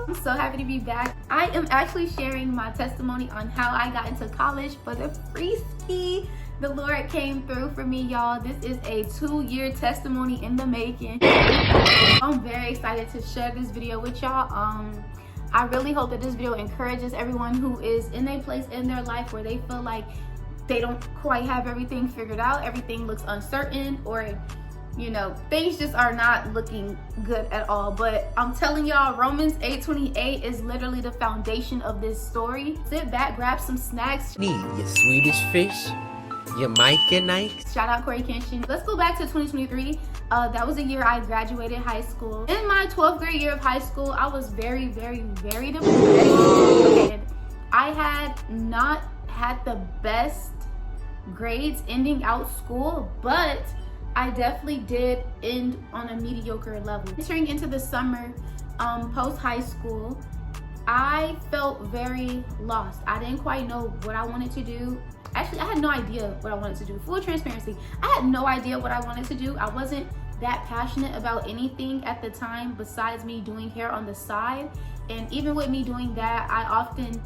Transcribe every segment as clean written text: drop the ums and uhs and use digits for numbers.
I'm so happy to be back. I am actually sharing my testimony on how I got into college for the free ski. The Lord came through for me, y'all. This is a 2-year testimony in the making. I'm very excited to share this video with y'all. I really hope that this video encourages everyone who is in a place in their life where they feel like they don't quite have everything figured out, everything looks uncertain, or you know, things just are not looking good at all. But I'm telling y'all, Romans 8:28 is literally the foundation of this story. Sit back, grab some snacks. Need your Swedish fish, your Mike and Ike. Shout out Corey Kenshin. Let's go back to 2023. That was the year I graduated high school. In my 12th grade year of high school, I was very depressed. And I had not had the best grades ending out school, but I definitely did end on a mediocre level. Entering into the summer, post high school, I felt very lost. I didn't quite know what I wanted to do. Actually, I had no idea what I wanted to do. Full transparency, I had no idea what I wanted to do. I wasn't that passionate about anything at the time besides me doing hair on the side. And even with me doing that, I often,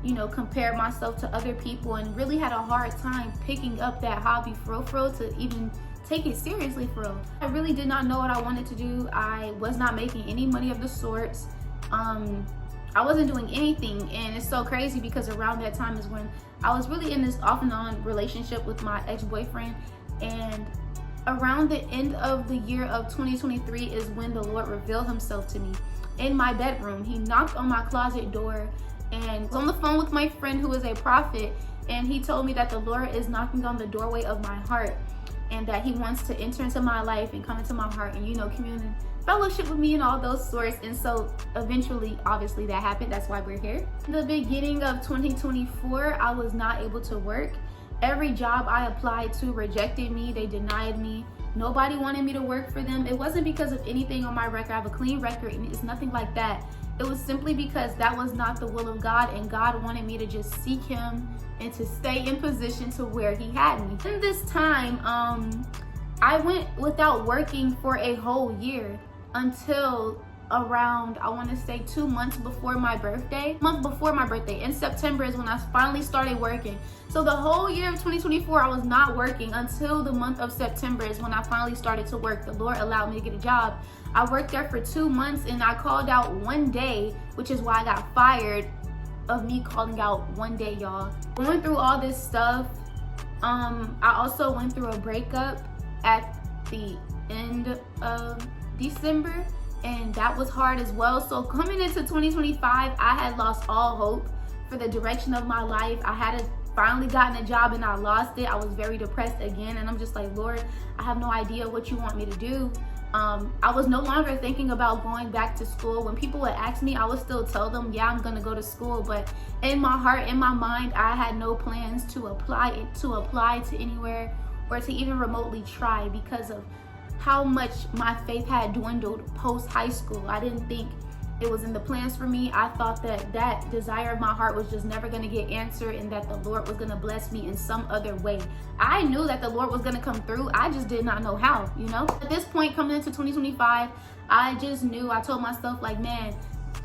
you know, compared myself to other people and really had a hard time picking up that hobby for real to even take it seriously for real. I really did not know what I wanted to do. I was not making any money of the sorts. I wasn't doing anything, and it's so crazy because around that time is when I was really in this off and on relationship with my ex-boyfriend. And around the end of the year of 2023 is when the Lord revealed himself to me in my bedroom. He knocked on my closet door and was on the phone with my friend who is a prophet, and he told me that the Lord is knocking on the doorway of my heart and that he wants to enter into my life and come into my heart and, you know, commune, fellowship with me and all those sorts. And so eventually, obviously, that happened. That's why we're here. In the beginning of 2024, I was not able to work. Every job I applied to rejected me. They denied me. Nobody wanted me to work for them. It wasn't because of anything on my record. I have a clean record and it's nothing like that. It was simply because that was not the will of God, and God wanted me to just seek him and to stay in position to where he had me. In this time, I went without working for a whole year until around, I want to say 2 months before my birthday. In September is when I finally started working. So the whole year of 2024, I was not working until the month of September is when I finally started to work. The Lord allowed me to get a job. I worked there for 2 months and I called out one day, which is why I got fired of me calling out one day, y'all. Going through all this stuff, I also went through a breakup at the end of December, and that was hard as well. So coming into 2025, I had lost all hope for the direction of my life. I had finally gotten a job and I lost it. I was very depressed again, and I'm just like, Lord, I have no idea what you want me to do. I was no longer thinking about going back to school. When people would ask me, I would still tell them, yeah, I'm gonna go to school. But in my heart, in my mind, I had no plans to apply to anywhere or to even remotely try because of how much my faith had dwindled post high school. I didn't think it was in the plans for me. I thought that that desire of my heart was just never gonna get answered and that the Lord was gonna bless me in some other way. I knew that the Lord was gonna come through. I just did not know how, you know? At this point, coming into 2025, I just knew, I told myself like, man,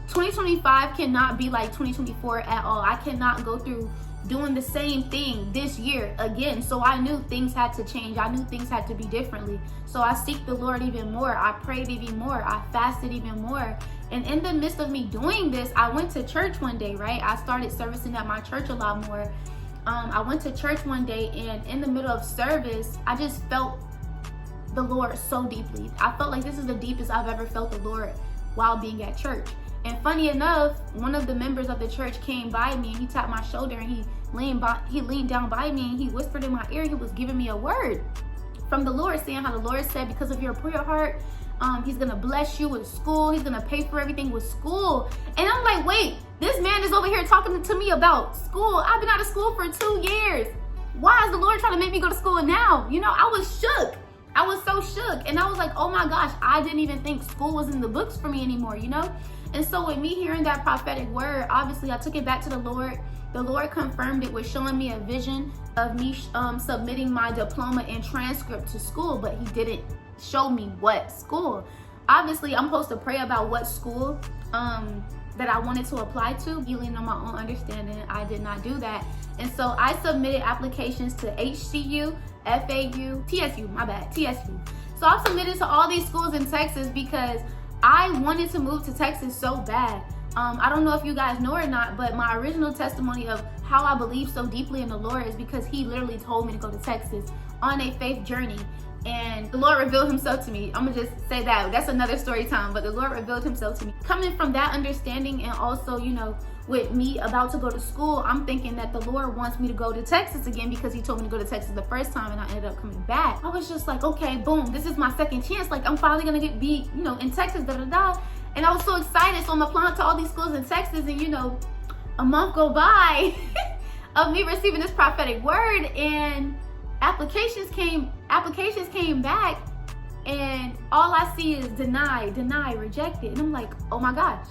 2025 cannot be like 2024 at all. I cannot go through doing the same thing this year again. So I knew things had to change. I knew things had to be differently. So I seeked the Lord even more. I prayed even more. I fasted even more. And in the midst of me doing this, I went to church one day, right? I started servicing at my church a lot more. I went to church one day, and in the middle of service, I just felt the Lord so deeply. I felt like this is the deepest I've ever felt the Lord while being at church. And funny enough, one of the members of the church came by me and he tapped my shoulder and he leaned down by me and he whispered in my ear. He was giving me a word from the Lord, saying how the Lord said, because of your prayer heart, he's gonna bless you with school. He's gonna pay for everything with school. And I'm like, wait, this man is over here talking to me about school. I've been out of school for 2 years. Why is the Lord trying to make me go to school now? You know, I was shook. I was so shook. And I was like, oh my gosh, I didn't even think school was in the books for me anymore, you know? And so with me hearing that prophetic word, obviously I took it back to the Lord. The Lord confirmed it with showing me a vision of me submitting my diploma and transcript to school, but he didn't show me what school. Obviously, I'm supposed to pray about what school. that I wanted to apply to, leaning on my own understanding. I did not do that. And so I submitted applications to HCU, FAU, TSU, my bad, TSU. So I submitted to all these schools in Texas because I wanted to move to Texas so bad. I don't know if you guys know or not, but my original testimony of how I believe so deeply in the Lord is because he literally told me to go to Texas on a faith journey. And the Lord revealed himself to me. I'm gonna just say that. That's another story time, but the Lord revealed himself to me. Coming from that understanding, and also, you know, with me about to go to school, I'm thinking that the Lord wants me to go to Texas again because he told me to go to Texas the first time and I ended up coming back. I was just like, okay, boom, this is my second chance. Like, I'm finally gonna be, you know, in Texas, da da da. And I was so excited. So I'm applying to all these schools in Texas, and you know, a month go by of me receiving this prophetic word, and applications came back, and all I see is deny, rejected. And I'm like, oh my gosh.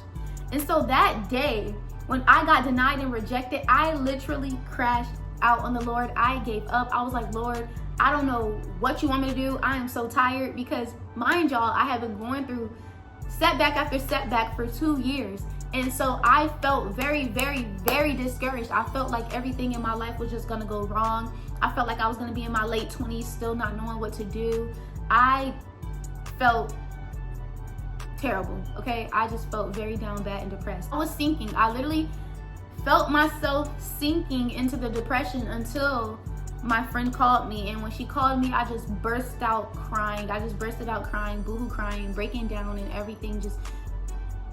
And so that day, when I got denied and rejected, I literally crashed out on the Lord. I gave up. I was like, Lord, I don't know what you want me to do. I am so tired, because mind y'all, I have been going through setback after setback for 2 years. And so I felt very, very, very discouraged. I felt like everything in my life was just gonna go wrong. I felt like I was gonna be in my late 20s, still not knowing what to do. I felt terrible, okay? I just felt very down, bad, and depressed. I was sinking. I literally felt myself sinking into the depression until my friend called me. And when she called me, I just burst out crying. I just bursted out crying, boohoo crying, breaking down and everything, just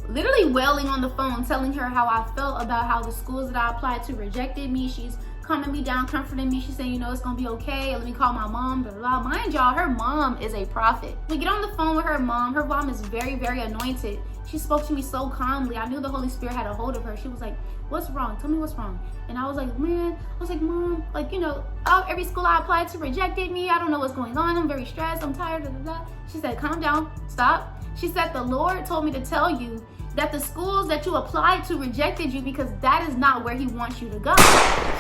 literally wailing on the phone, telling her how I felt about how the schools that I applied to rejected me. She's calming me down, comforting me. She's saying, you know, it's gonna be okay. Let me call my mom, blah, blah, blah. Mind y'all, her mom is a prophet. We get on the phone with her mom. Her mom is very, very anointed. She spoke to me so calmly. I knew the Holy Spirit had a hold of her. She was like, what's wrong? Tell me what's wrong. And I was like, man, Mom, like, you know, every school I applied to rejected me. I don't know what's going on. I'm very stressed. I'm tired, blah, blah, blah. She said, calm down, stop. She said, the Lord told me to tell you that the schools that you applied to rejected you because that is not where he wants you to go.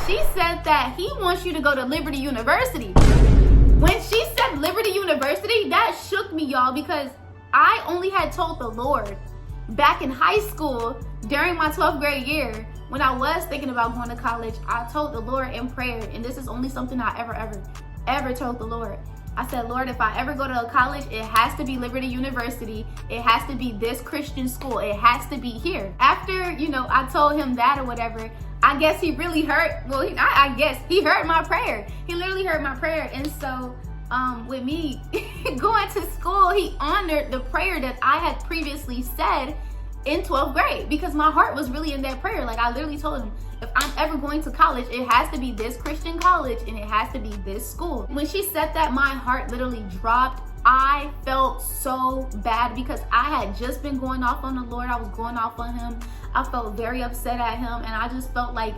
She said that he wants you to go to Liberty University. When she said Liberty University, that shook me, y'all, because I only had told the Lord back in high school during my 12th grade year, when I was thinking about going to college. I told the Lord in prayer, and this is only something I ever told the Lord. I said, Lord, if I ever go to a college, it has to be Liberty University. It has to be this Christian school. It has to be here. After, you know, I told him that or whatever, I guess he really heard, well, I guess he heard my prayer. He literally heard my prayer. And so with me going to school, he honored the prayer that I had previously said in 12th grade, because my heart was really in that prayer. Like, I literally told him, if I'm ever going to college, it has to be this Christian college and it has to be this school. When she said that, my heart literally dropped. I felt so bad because I had just been going off on the Lord. I was going off on him. I felt very upset at him, and I just felt like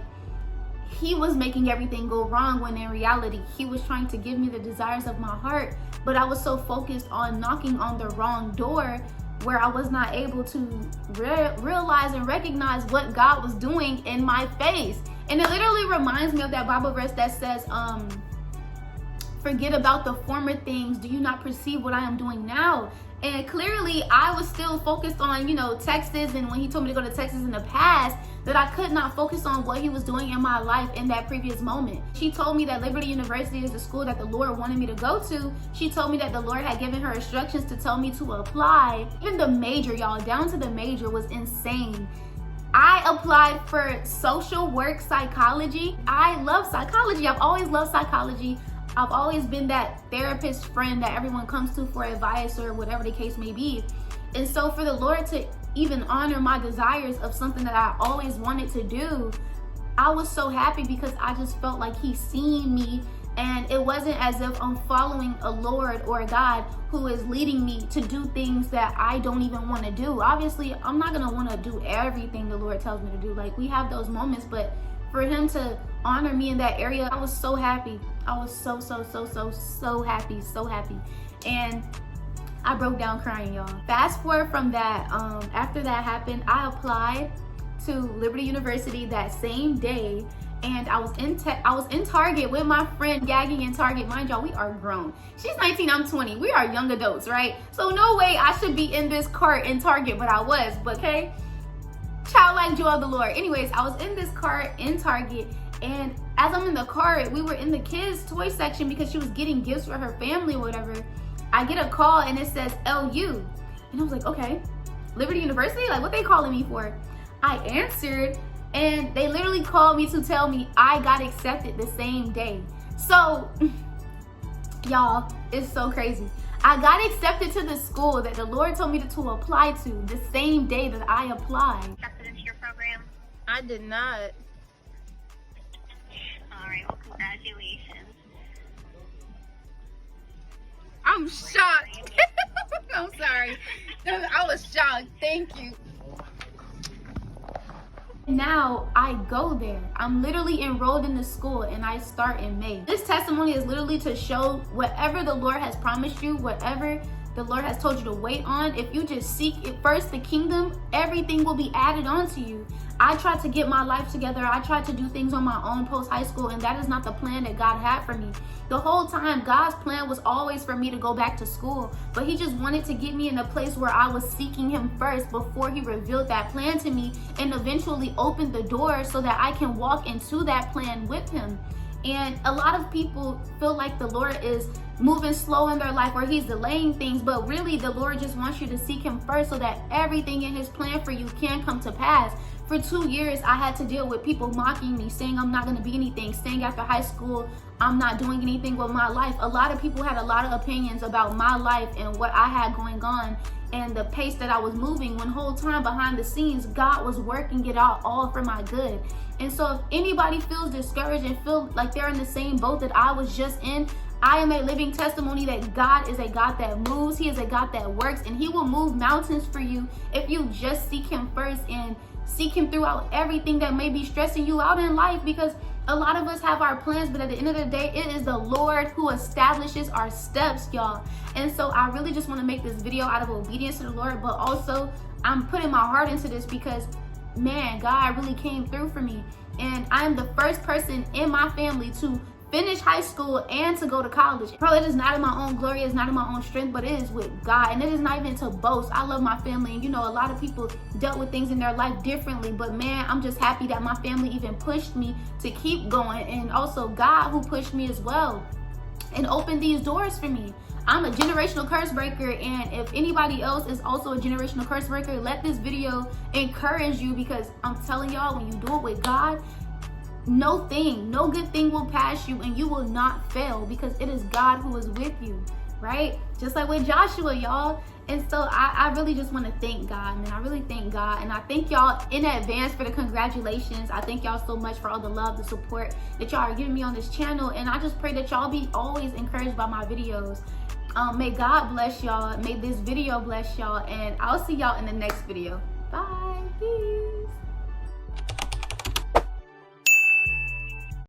he was making everything go wrong, when in reality, he was trying to give me the desires of my heart. But I was so focused on knocking on the wrong door, where I was not able to realize and recognize what God was doing in my face. And it literally reminds me of that Bible verse that says, forget about the former things. Do you not perceive what I am doing now? And clearly I was still focused on, you know, Texas, and when he told me to go to Texas in the past, that I could not focus on what he was doing in my life in that previous moment. She told me that Liberty University is the school that the Lord wanted me to go to. She told me that the Lord had given her instructions to tell me to apply. Even the major, y'all, down to the major, was insane. I applied for social work psychology. I love psychology. I've always loved psychology. I've always been that therapist friend that everyone comes to for advice or whatever the case may be. And so for the Lord to even honor my desires of something that I always wanted to do, I was so happy, because I just felt like he's seen me, and it wasn't as if I'm following a Lord or a God who is leading me to do things that I don't even want to do. Obviously, I'm not gonna want to do everything the Lord tells me to do. Like, we have those moments, but for him to honor me in that area, I was so happy. I was so happy. And I broke down crying, y'all. Fast forward from that, after that happened, I applied to Liberty University that same day, and I was in Target with my friend, gagging in Target. Mind y'all, we are grown. She's 19, I'm 20. We are young adults, right? So no way I should be in this cart in Target, but I was. But okay, Childlike joy of the Lord. Anyways, I was in this cart in Target, and as I'm in the cart, we were in the kids' toy section because she was getting gifts for her family or whatever. I get a call and it says LU. And I was like, okay, Liberty University? Like, what they calling me for? I answered, and they literally called me to tell me I got accepted the same day. So, y'all, it's so crazy. I got accepted to the school that the Lord told me to apply to the same day that I applied. Accepted into your program? I did not. All right, well, congratulations. I'm shocked. I'm sorry. I was shocked. Thank you. Now I go there. I'm literally enrolled in the school and I start in May. This testimony is literally to show whatever the Lord has promised you, whatever the Lord has told you to wait on, if you just seek it first, the kingdom, everything will be added on to you. I tried to get my life together. I tried to do things on my own post high school, and that is not the plan that God had for me. The whole time, God's plan was always for me to go back to school, but he just wanted to get me in a place where I was seeking him first before he revealed that plan to me and eventually opened the door so that I can walk into that plan with him. And a lot of people feel like the Lord is moving slow in their life or he's delaying things, but really the Lord just wants you to seek him first so that everything in his plan for you can come to pass. For 2 years, I had to deal with people mocking me, saying I'm not going to be anything, saying after high school, I'm not doing anything with my life. A lot of people had a lot of opinions about my life and what I had going on and the pace that I was moving, when whole time behind the scenes, God was working it out all for my good. And so if anybody feels discouraged and feel like they're in the same boat that I was just in, I am a living testimony that God is a God that moves. He is a God that works, and he will move mountains for you if you just seek him first and seek him throughout everything that may be stressing you out in life, because a lot of us have our plans, but at the end of the day, it is the Lord who establishes our steps, y'all. And so I really just want to make this video out of obedience to the Lord, but also I'm putting my heart into this because, man, God really came through for me. And I'm the first person in my family to finish high school and to go to college. Bro, it is not in my own glory, it's not in my own strength, but it is with God. And it is not even to boast. I love my family, and you know, a lot of people dealt with things in their life differently, but man, I'm just happy that my family even pushed me to keep going, and also God who pushed me as well and opened these doors for me. I'm a generational curse breaker, and if anybody else is also a generational curse breaker, let this video encourage you, because I'm telling y'all, when you do it with God, no good thing will pass you, and you will not fail, because it is God who is with you, right? Just like with Joshua, y'all. And so I really just want to thank God, man. I really thank God, and I thank y'all in advance for the congratulations. I thank y'all so much for all the love, the support that y'all are giving me on this channel, and I just pray that y'all be always encouraged by my videos. May God bless y'all. May this video bless y'all, and I'll see y'all in the next video. Bye. Peace.